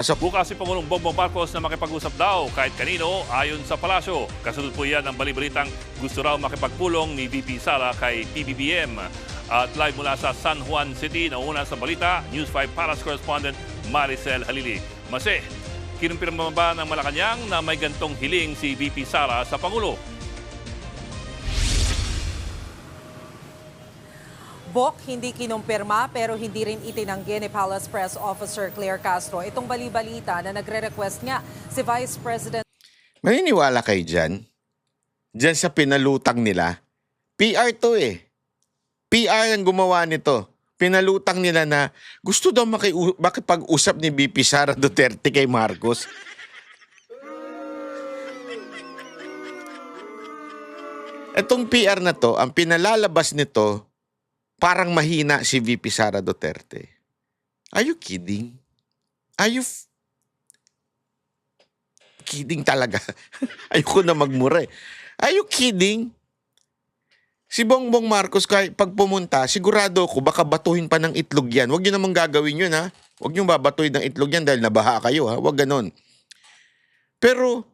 Bukas si Pangulong Bongbong Marcos na makipag-usap daw kahit kanino ayon sa palasyo. Kasunod po yan ang balibalitang gusto raw makipagpulong ni VP Sara kay PBBM. At live mula sa San Juan City, nauna sa balita, News 5 Palace correspondent Maricel Halili. Mase, kinumpirma ba ng Malacanang na may gantong hiling si VP Sara sa Pangulo? Bok, hindi kinumpirma pero hindi rin itinanggi ni Palace Press Officer Claire Castro itong bali-balita na nagre-request nga si Vice President. Maniniwala kayo dyan? Dyan sa pinalutang nila? PR to eh. PR ang gumawa nito. Pinalutang nila na gusto daw makipag-usap ni VP Sara Duterte kay Marcos. Etong PR na to, ang pinalalabas nito, parang mahina si VP Sara Duterte. Are you kidding? Are you kidding talaga? Ayoko na magmura eh. Are you kidding? Si Bongbong Marcos, kahit pag pumunta, sigurado ko baka batuhin pa ng itlog yan. Huwag nyo namang gagawin yun ha. Huwag nyo babatuhin ng itlog yan dahil nabaha kayo ha. Huwag ganon. Pero,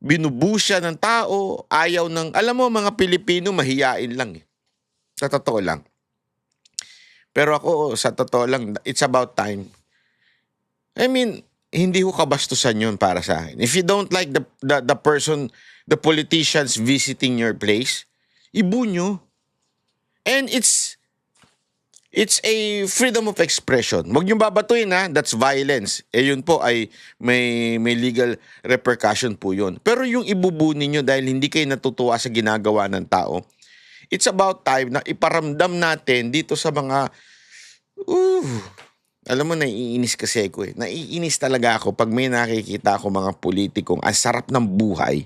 binubusya ng tao, ayaw ng, alam mo mga Pilipino, mahiyain lang eh. Sa totoo lang. Pero ako, sa totoo lang, it's about time. I mean, hindi ko kabastusan yun para sa akin. If you don't like the person, the politicians visiting your place, ibu nyo. And it's a freedom of expression. Huwag nyo babatuin ha, that's violence. Eh yun po ay may legal repercussion po yun. Pero yung ibubu ninyo dahil hindi kayo natutuwa sa ginagawa ng tao, it's about time na iparamdam natin dito sa mga, alam mo, naiinis kasi ako eh. Naiinis talaga ako pag may nakikita ako mga politikong ang sarap ng buhay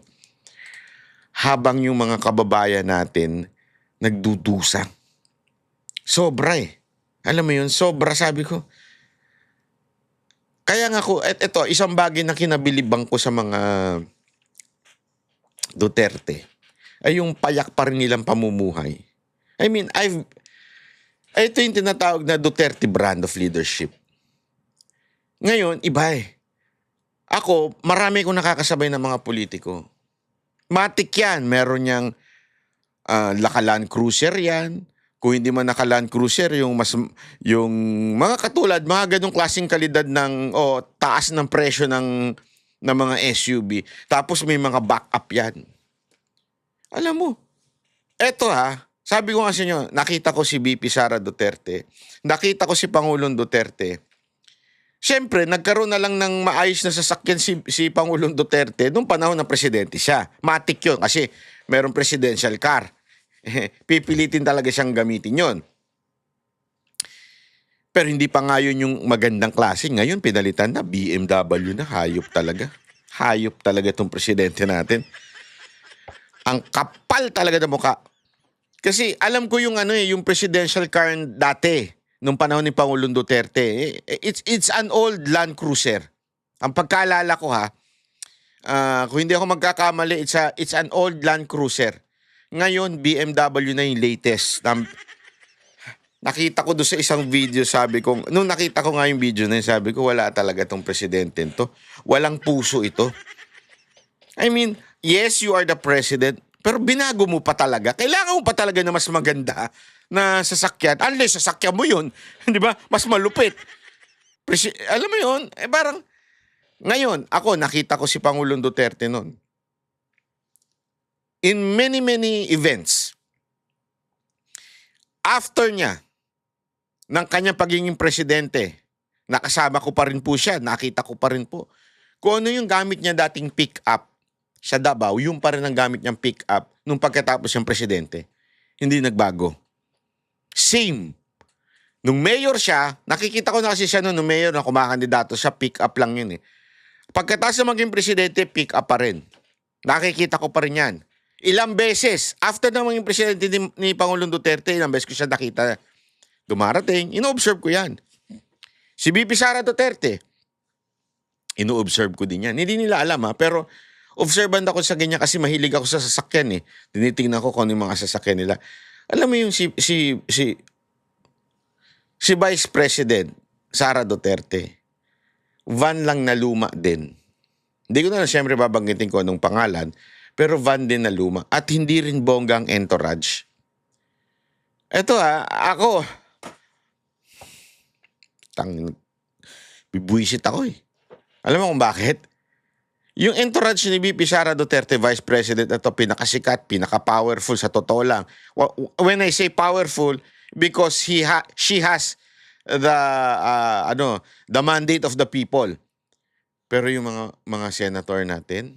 habang yung mga kababayan natin nagdudusa. Sobra eh. Alam mo yun, sobra sabi ko. Kaya nga ako, eto, isang bagay na kinabilibang ko sa mga Duterte ay yung payak pa rin nilang pamumuhay. I mean, ito yung tinatawag na Duterte brand of leadership. Ngayon, iba eh. Ako, marami kong nakakasabay ng mga politiko. Matik yan. Meron niyang Lakalan Cruiser yan. Kung hindi man naka-Land Cruiser, yung mga katulad, mga ganong klaseng kalidad ng, taas ng presyo ng mga SUV. Tapos may mga backup yan. Alam mo, eto ha, sabi ko nga sa inyo, nakita ko si VP Sara Duterte, nakita ko si Pangulong Duterte. Siyempre, nagkaroon na lang ng maayos na sasakyan si Pangulong Duterte nung panahon ng presidente siya. Matik yun kasi merong presidential car. Pipilitin talaga siyang gamitin yon. Pero hindi pa nga yun yung magandang klase. Ngayon, pinalitan na BMW na. Hayop talaga. Hayop talaga itong presidente natin. Ang kapal talaga ng mukha. Kasi alam ko yung yung presidential car dati nung panahon ni Pangulong Duterte. It's an old Land Cruiser. Ang pagkaalala ko ha, kung hindi ako magkakamali, it's an old Land Cruiser. Ngayon, BMW na yung latest. Nakita ko doon sa isang video, sabi ko, nung nakita ko nga yung video na yun, sabi ko, wala talaga itong presidente to. Walang puso ito. I mean, yes, you are the president, pero binago mo pa talaga. Kailangan mo pa talaga na mas maganda na sasakyan. Unless sasakyan mo yun, di ba? Mas malupit. Alam mo yun? Parang, ngayon, ako, nakita ko si Pangulong Duterte noon. In many events, after niya, ng kanyang pagiging presidente, nakasama ko pa rin po siya, nakita ko pa rin po. Kung ano yung gamit niya dating pick-up sa Davao, yung pa rin ang gamit niyang pick-up nung pagkatapos siyang presidente. Hindi nagbago. Same. Nung mayor siya, nakikita ko na kasi siya nung mayor na kumakandidato siya, pick-up lang yun eh. Pagkatapos na maging presidente, pick-up pa rin. Nakikita ko pa rin yan. Ilang beses, after na maging presidente ni Pangulong Duterte, ilang beses ko siya nakita dumarating, ino-observe ko yan. Si VP Sara Duterte, ino-observe ko din yan. Hindi nila alam ha, pero observant ako sa ganyan kasi mahilig ako sa sasakyan eh. Tinitingnan ko kung ano yung mga sasakyan nila. Alam mo yung si Vice President Sara Duterte, van lang na luma din. Hindi ko na siyempre babanggitin ko anong pangalan, pero van din na luma. At hindi rin bonggang entourage. Eto ako, bibuisit ako eh. Alam mo kung bakit? Yung entourage ni VP Sara Duterte, Vice President, ito pinakasikat, pinaka-powerful sa totoo lang. When I say powerful, because she has the mandate of the people. Pero yung mga senator natin,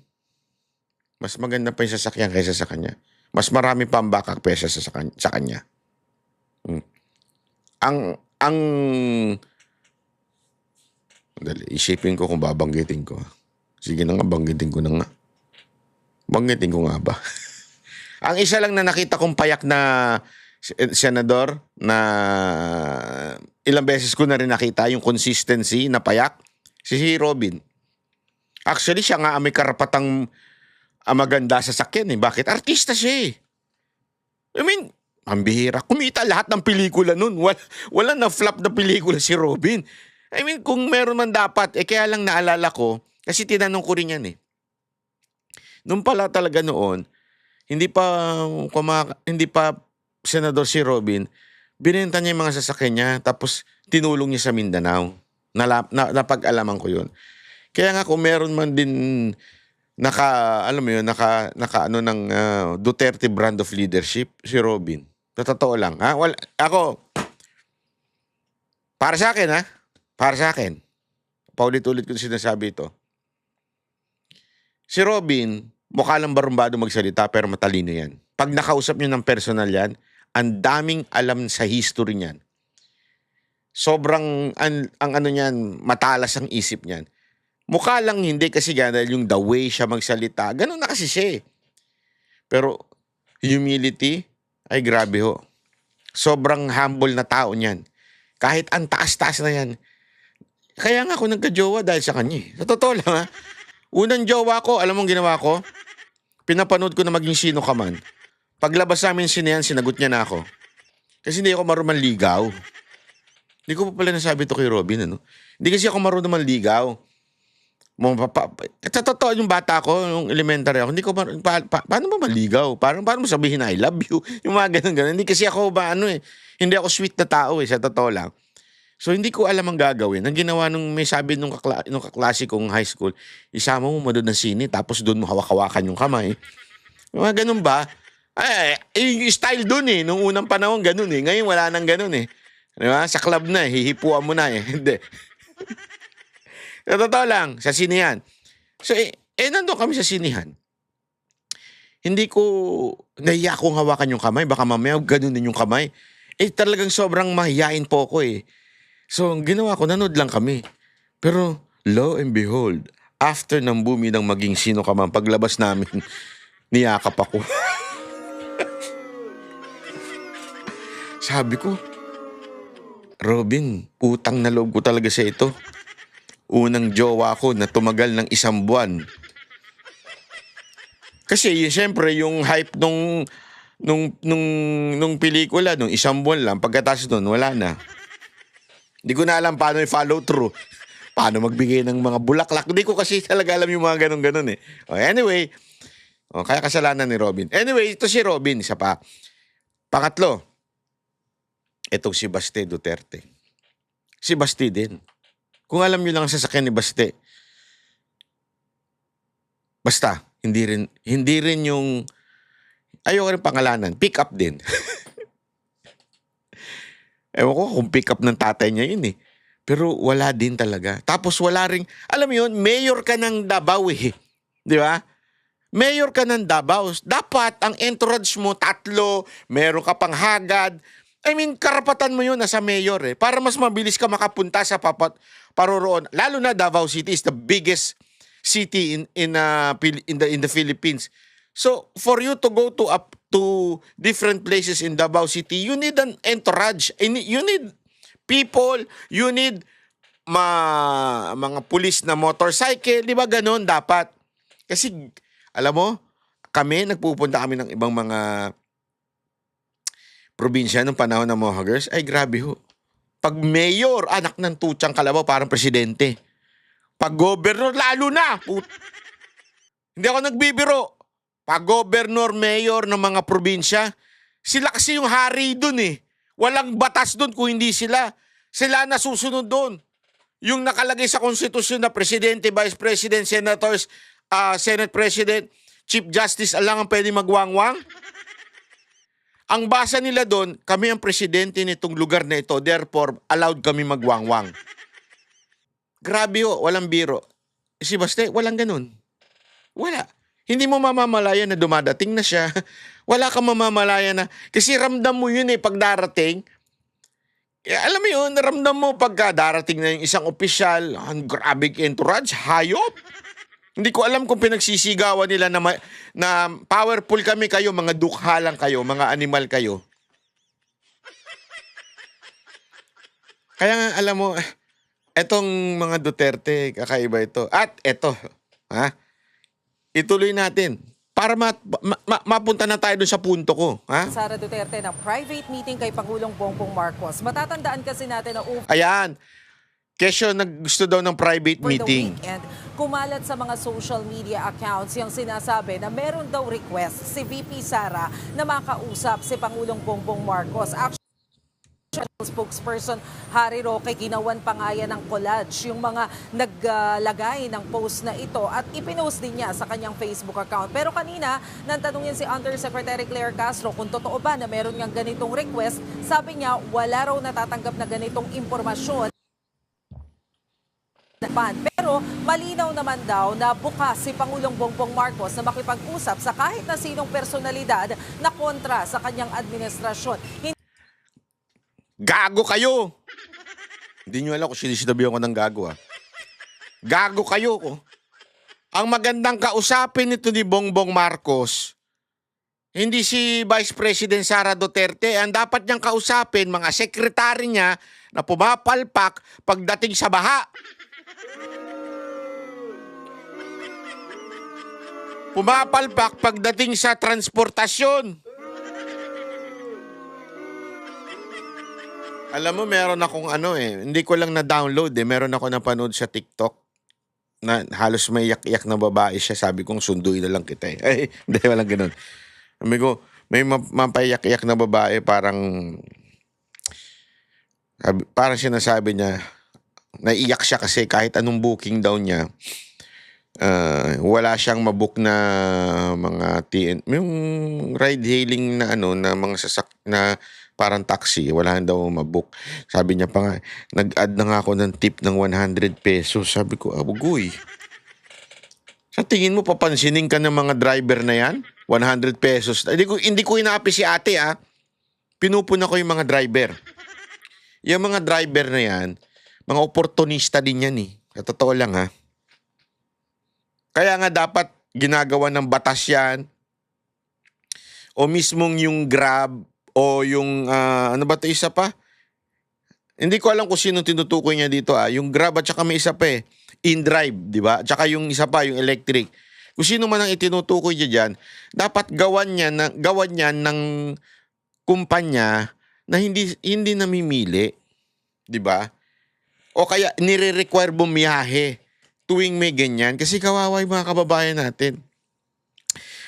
mas maganda pa yung sasakyan kaysa sa kanya. Mas marami pa ang backup pesa sa kanya. Dali, isipin ko kung babanggitin ko. Sige na nga, banggitin ko na nga. Banggitin ko nga ba? Ang isa lang na nakita kong payak na senador na ilang beses ko na rin nakita yung consistency na payak, si Robin. Actually, siya nga may karapatang maganda sa sakyan eh. Bakit? Artista siya eh. I mean, ang bihira. Kumita lahat ng pelikula nun. Wala na flop na pelikula si Robin. I mean, kung meron man dapat, kaya lang naalala ko, kasi tinanong ko rin yan eh. Nung pala talaga noon, hindi pa senador si Robin, binenta niya yung mga sasakyan niya, tapos tinulong niya sa Mindanao. Napag-alaman ko yun. Kaya nga kung meron man din naka ng Duterte brand of leadership, si Robin. Sa totoo lang. Ako, para sa akin, paulit-ulit ko sinasabi ito. Si Robin, mukha lang barumbado magsalita pero matalino yan. Pag nakausap niyo ng personal yan, ang daming alam sa history niyan. Sobrang, ang ano niyan, matalas ang isip niyan. Mukha lang hindi kasi dahil yung the way siya magsalita, ganun na kasi siya eh. Pero humility, ay grabe ho. Sobrang humble na tao niyan. Kahit ang taas-taas na yan. Kaya nga ako nagka-jowa dahil sa kanya eh. Sa totoo lang ha. Unang jowa ko, alam mong ginawa ko? Pinapanood ko na maging sino ka man. Paglabas namin sinehan, sinagot niya na ako. Kasi hindi ako marunong manligaw. Hindi ko pa pala nasabi ito kay Robin, ano? Hindi kasi ako marunong manligaw. Sa totoo, yung bata ko, yung elementary ako, hindi ko paano ba maligaw? Paano mo sabihin I love you? Yung mga ganun. Hindi kasi ako hindi ako sweet na tao eh, sa totoo lang. So, hindi ko alam ang gagawin. Ang ginawa nung may sabi nung kaklase kong high school, isama mo doon ng sine, tapos doon mo hawak-hawakan yung kamay. Mga ganun ba? Yung style doon eh. Nung unang panahon, ganun eh. Ngayon, wala nang ganun eh. Diba? Sa club na eh. Hihipuan mo na eh. Hindi. Sa totoo lang, sa sinehan. So, nandun kami sa sinehan. Hindi ko, nahiya akong hawakan yung kamay. Baka mamaya, ganun din yung kamay. Talagang sobrang mahiyain po ako eh. So, ang ginawa ko, nanood lang kami. Pero, lo and behold, after ng bumi ng maging sino ka man, paglabas namin, niyakap ako. Sabi ko, Robin, utang na loob ko talaga sa ito. Unang jowa ko na tumagal ng 1 buwan. Kasi, siyempre, yung hype nung pelikula, nung 1 buwan lang, pagkatapos nun, wala na. Hindi ko na alam paano i-follow through. Paano magbigay ng mga bulaklak. Hindi ko kasi talaga alam yung mga ganun-ganun eh. Anyway, kaya kasalanan ni Robin. Anyway, ito si Robin, isa pa. Pangatlo, itong si Baste Duterte. Si Baste din. Kung alam nyo lang ang sasakyan ni Baste, basta, hindi rin yung, ayoko rin pangalanan, pick up din. Ewan ko kung pick up ng tatay niya yun eh. Pero wala din talaga. Tapos wala rin, alam mo yun, mayor ka ng Davao eh. Di ba? Mayor ka ng Davao. Dapat ang entourage mo 3, meron ka pang hagad. I mean, karapatan mo yun nasa mayor eh. Para mas mabilis ka makapunta sa paroroon. Lalo na Davao City is the biggest city in the Philippines. So, for you to go to different places in Davao City, you need an entourage. You need people, you need mga pulis na motorcycle, di ba ganon dapat? Kasi, alam mo, nagpupunta kami ng ibang mga probinsya nung panahon ng Mohagers, ay grabe ho. Pag mayor, anak ng tutsang kalabaw, parang presidente. Pag-gobernador, lalo na. Hindi ako nagbibiro. Pag-gobernador, mayor ng mga probinsya, sila kasi yung hari dun eh. Walang batas dun kung hindi sila. Sila nasusunod dun. Yung nakalagay sa konstitusyon na presidente, vice president, senators, senate president, chief justice, lang ang pwede magwangwang. Ang basa nila doon, kami ang presidente nitong lugar na ito, therefore, allowed kami magwangwang. Grabe ho, walang biro. Si Baste, walang ganun. Wala. Hindi mo mamamalayan na dumadating na siya. Wala kang mamamalayan na, kasi ramdam mo yun pag darating. Alam mo yun, ramdam mo pagka darating na yung isang opisyal, ang grabe entourage, hayop. Hindi ko alam kung pinagsisigawan nila na powerful kami kayo, mga dukha lang kayo, mga animal kayo. Kaya nga, alam mo, etong mga Duterte, kakaiba ito. At eto, ituloy natin para mapunta na tayo doon sa punto ko. Sara Duterte ng private meeting kay Pangulong Bongbong Marcos. Matatandaan kasi natin na Ayan. Kesyo gusto daw ng private meeting. And kumalat sa mga social media accounts yung sinasabi na meron daw request si VP Sara na makausap si Pangulong Bongbong Marcos. Actually, spokesperson Harry Roque ginawan pa nga yan ng collage yung mga naglagay ng post na ito at ipinost din niya sa kanyang Facebook account. Pero kanina, nang tanungin si Undersecretary Claire Castro kung totoo ba na meron ngang ganitong request, sabi niya wala raw natatanggap na ganitong impormasyon. Pero malinaw naman daw na bukas si Pangulong Bongbong Marcos na makipag-usap sa kahit na sinong personalidad na kontra sa kanyang administrasyon. Gago kayo! Hindi nyo alam kung sinisidabihan ko ng gago Gago kayo ko. Ang magandang kausapin nito ni Bongbong Marcos, hindi si Vice President Sara Duterte. Ang dapat niyang kausapin, mga sekretary niya na pumapalpak pagdating sa baha. Pumapalpak pagdating sa transportasyon. Alam mo, meron akong hindi ko lang na-download meron ako napanood sa TikTok na halos may yak-yak na babae siya. Sabi kong sunduin na lang kita Ay, hindi, walang ganun. Sabi ko, may mapayak-yak na babae parang sinasabi niya, naiyak siya kasi kahit anong booking daw niya, wala siyang mabook na mga yung ride hailing na na mga na parang taxi, wala daw mabook. Sabi niya pa nga, nag-add na nga ako ng tip ng 100 pesos. Sabi ko, abugoy. Sa tingin mo, papansinin ka ng mga driver na yan? 100 pesos. Hindi ko inaapi si ate Pinupuna ko yung mga driver. Yung mga driver na yan, mga oportunista din yan Sa totoo lang Kaya nga dapat ginagawa ng batas yan o mismong yung Grab o yung ano ba ito isa pa? Hindi ko alam kung sino tinutukoy niya dito Yung Grab at saka may isa pa InDrive, di ba? At saka yung isa pa, yung electric. Kung sino man ang itinutukoy niya dyan, dapat gawan niya ng kumpanya na hindi namimili, di ba? O kaya nire-require bumiyahe tuwing may ganyan kasi kawawa yung mga kababayan natin.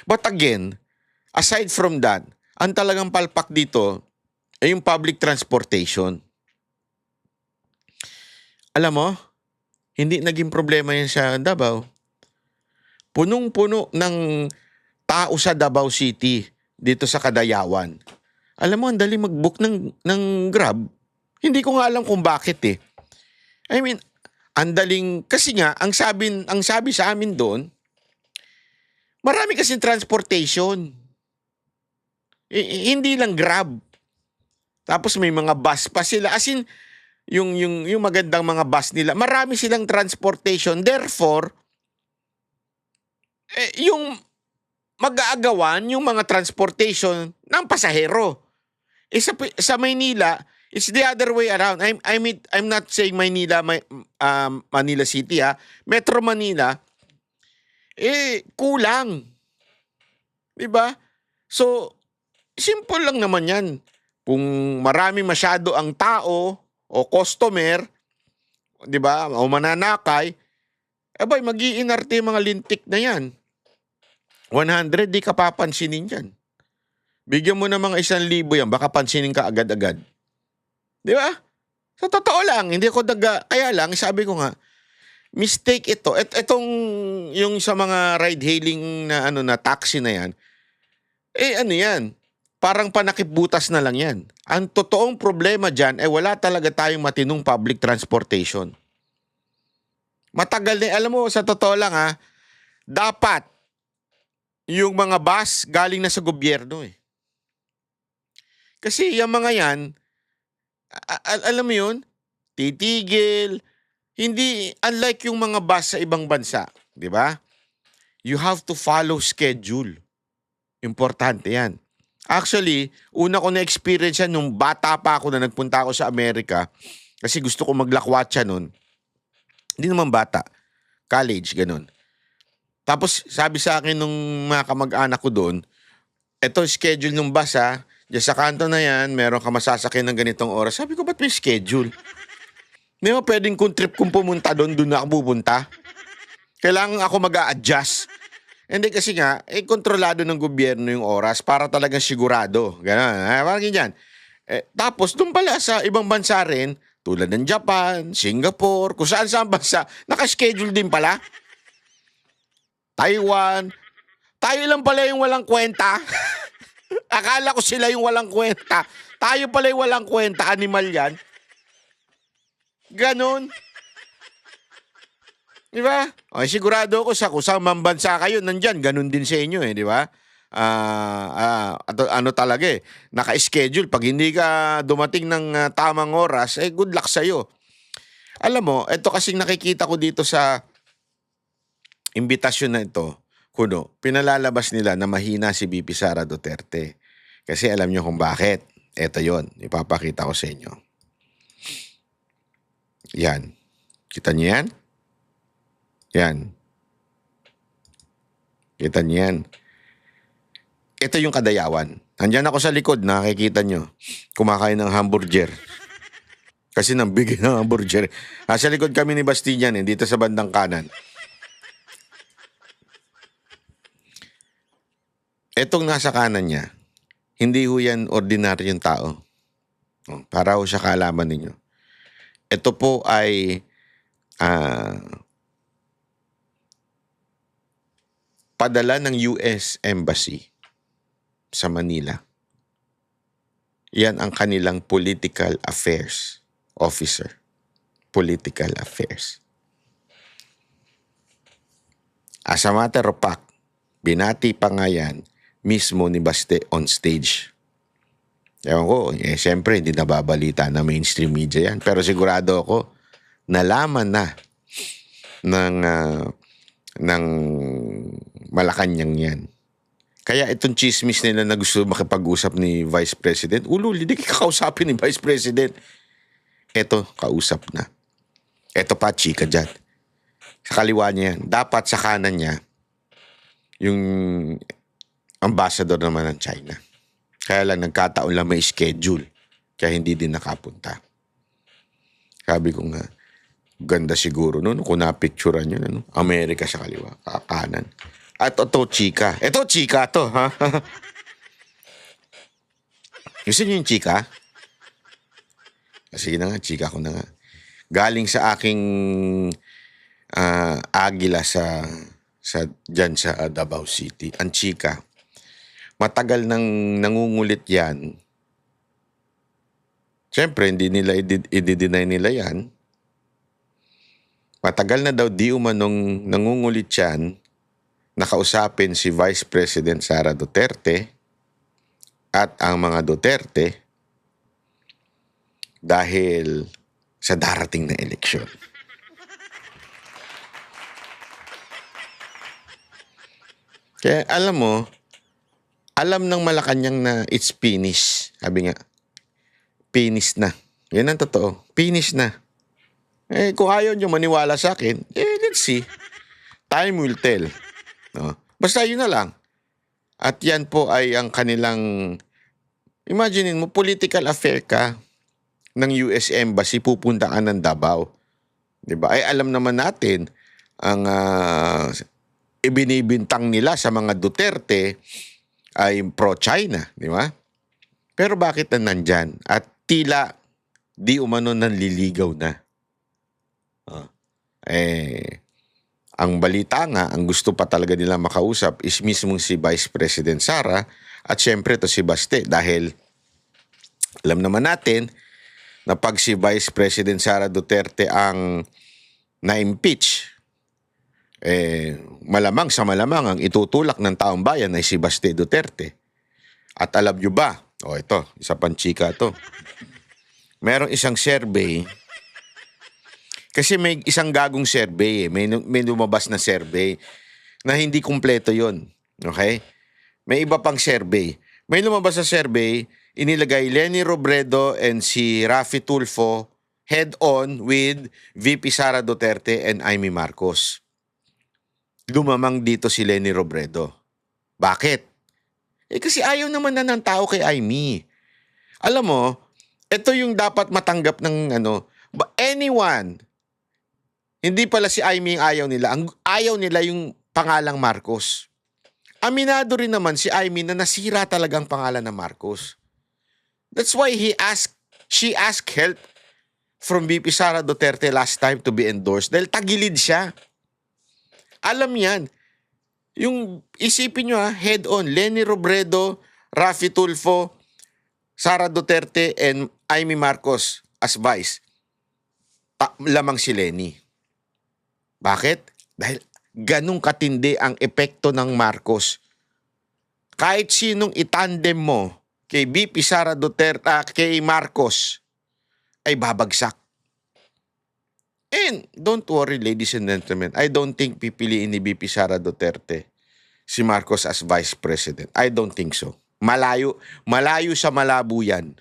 But again, aside from that, ang talagang palpak dito ay yung public transportation. Alam mo, hindi naging problema yan sa Davao. Punong-puno ng tao sa Davao City dito sa Kadayawan. Alam mo, ang dali mag-book ng Grab. Hindi ko nga alam kung bakit I mean, ang daling, kasi nga, ang sabi sa amin doon, marami kasing transportation. Hindi lang Grab. Tapos may mga bus pa sila. As in, yung magandang mga bus nila, marami silang transportation. Therefore, yung mag-aagawan yung mga transportation ng pasahero. Sa Maynila, it's the other way around. I'm not saying Maynila, Manila City Metro Manila, kulang. Diba? So, simple lang naman yan. Kung marami masyado ang tao o customer, di ba, o mananakay, Abay, mag-iinarte yung mga lintik na yan. 100, di ka papansinin yan. Bigyan mo ng mga 1,000 yan, baka pansinin ka agad-agad. Di ba? Sa totoo lang, hindi ako kaya lang, sabi ko nga, mistake ito. Itong, yung sa mga ride-hailing na, na taxi na yan, ano yan? Parang panakipbutas na lang yan. Ang totoong problema dyan, wala talaga tayong matinong public transportation. Matagal na, alam mo, sa totoo lang dapat yung mga bus galing na sa gobyerno eh. Kasi yung mga yan, alam mo yun, titigil, hindi, unlike yung mga bus sa ibang bansa, di ba? You have to follow schedule. Importante yan. Actually, una ko na-experience yan nung bata pa ako na nagpunta ako sa Amerika kasi gusto ko maglakwatsa nun. Hindi naman bata. College, ganun. Tapos sabi sa akin nung mga kamag-anak ko doon, eto schedule ng bus diyan sa kanto na yan, meron ka masasakyan ng ganitong oras. Sabi ko, ba't may schedule? Di ba pwedeng kung trip kong pumunta doon na ako pupunta? Kailangan ako mag-a-adjust. Hindi kasi nga, kontrolado ng gobyerno yung oras para talagang sigurado. Ganun. Parang ganyan. Tapos, doon pala sa ibang bansa rin, tulad ng Japan, Singapore, kung saan-saan bansa, nakaschedule din pala. Taiwan. Tayo lang pala yung walang kwenta. Akala ko sila yung walang kwenta. Tayo pala yung walang kwenta. Animal yan. Ganon. Di ba? Sigurado ako kung saan bansa kayo, nandyan, ganun din sa inyo di ba? Ano talaga naka-schedule. Pag hindi ka dumating ng tamang oras, good luck sa'yo. Alam mo, ito kasing nakikita ko dito sa imbitasyon na ito, kuno, pinalalabas nila na mahina si VP Sara Duterte. Kasi alam nyo kung bakit. Ito yon, ipapakita ko sa inyo. Yan. Kita nyo yan? Yan. Kita niyo yan. Ito yung Kadayawan. Nandyan ako sa likod, nakikita nyo. Kumakain ng hamburger. Kasi nang bigay ng hamburger. Sa likod kami ni Bastian dito sa bandang kanan. Etong nasa kanan niya, hindi ho yan ordinaryong tao. Para ho siya kaalaman ninyo. Ito po ay padala ng US Embassy sa Manila. Yan ang kanilang political affairs officer. Political affairs. As a matter of fact, binati pa nga yan mismo ni Baste on stage. Ewan ko, siyempre hindi nababalita na mainstream media yan. Pero sigurado ako, nalaman na ng Malacanang yan. Kaya itong chismis nila na gusto makipag-usap ni Vice President, hindi kakausapin ni Vice President. Ito, kausap na. Ito pa, chika dyan. Sa kaliwa niya yan. Dapat sa kanan niya, yung ambassador naman ng China. Kaya lang nagkataon lang may schedule. Kaya hindi din nakapunta. Sabi ko nga, ganda siguro no kung napicturean nyo na Amerika sa kaliwa, kanan. At ito, chika. Ito, chika to, ha? Gusto nyo yung chika? Sige na nga, chika ko na nga. Galing sa aking agila dyan sa Davao City. Ang chika. Matagal nang nangungulit yan. Siyempre, hindi nila i-deny nila yan. Matagal na daw di umanong nangungulit yan, nakausapin si Vice President Sara Duterte at ang mga Duterte dahil sa darating na eleksyon. Kaya alam mo, alam ng Malacanang na it's finished. Sabi nga, finished na. Yan ang totoo. Finished na. Kung ayaw nyo maniwala sa akin, let's see. Time will tell. No? Basta yun na lang. At yan po ay ang kanilang, imaginein mo, political affair ka ng US Embassy, pupunta ka ng Davao. Diba? Ay alam naman natin, ibinibintang nila sa mga Duterte ay pro-China, di ba? Pero bakit na nandyan? At tila di umano nanliligaw na. Ang balita nga, ang gusto pa talaga nila makausap is mismong si Vice President Sara at syempre to si Baste dahil alam naman natin na pag si Vice President Sara Duterte ang na-impeach, malamang sa malamang ang itutulak ng taong bayan ay si Baste Duterte. At alam nyo ba, ito, isa pang chika to. Merong isang survey, kasi may isang gagong survey, may lumabas na survey na hindi kumpleto yon. Okay? May iba pang survey. May lumabas na survey, inilagay Leni Robredo and si Raffy Tulfo head-on with VP Sara Duterte and Amy Marcos. Lumamang dito si Leni Robredo. Bakit? Kasi ayaw naman na ng tao kay Amy. Alam mo, ito yung dapat matanggap ng anyone. Hindi pala si Amy yung ayaw nila. Ang ayaw nila yung pangalang Marcos. Aminado rin naman si Amy na nasira talagang pangalan ng Marcos. That's why she asked help from VP Sara Duterte last time to be endorsed dahil tagilid siya. Alam yan. Yung isipin nyo head-on, Leni Robredo, Raffy Tulfo, Sara Duterte, and Amy Marcos as vice. Lamang si Leni. Bakit? Dahil ganun katindi ang epekto ng Marcos. Kahit sinong itandem mo kay VP Sara Duterte, kay Marcos, ay babagsak. And don't worry, ladies and gentlemen, I don't think pipiliin ni VP Sara Duterte si Marcos as Vice President. I don't think so. Malayo sa malabo yan.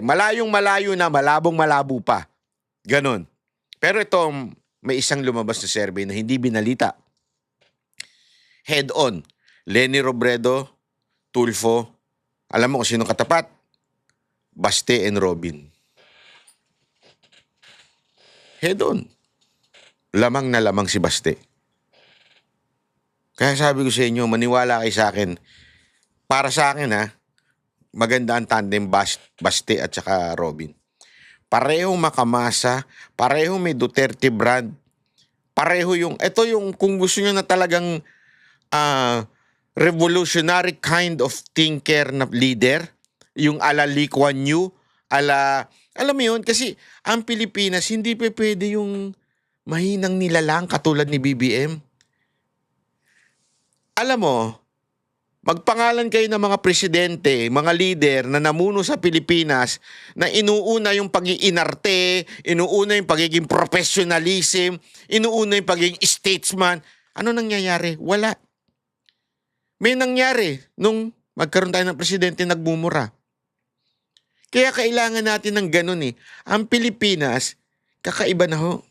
Malayong malayo na, malabong malabo pa. Ganon. Pero ito, may isang lumabas na survey na hindi binalita. Head-on, Leni Robredo, Tulfo, alam mo kung sino katapat? Baste and Robin. Head-on. Lamang na lamang si Baste. Kaya sabi ko sa inyo, maniwala kayo sa akin. Para sa akin maganda ang tandem Baste at saka Robin. Parehong makamasa, parehong may Duterte brand, pareho ito yung kung gusto nyo na talagang revolutionary kind of thinker na leader, yung ala Lee Kuan Yew, alam mo yun, kasi ang Pilipinas, hindi pwede yung mahinang nilalang katulad ni BBM. Alam mo, magpangalan kayo ng mga presidente, mga leader na namuno sa Pilipinas na inuuna yung pag-iinarte, inuuna yung pagiging professionalism, inuuna yung pagiging statesman. Ano nangyayari? Wala. May nangyari nung magkaroon tayo ng presidente nagmumura. Kaya kailangan natin ng ganun . Ang Pilipinas, kakaiba na ho.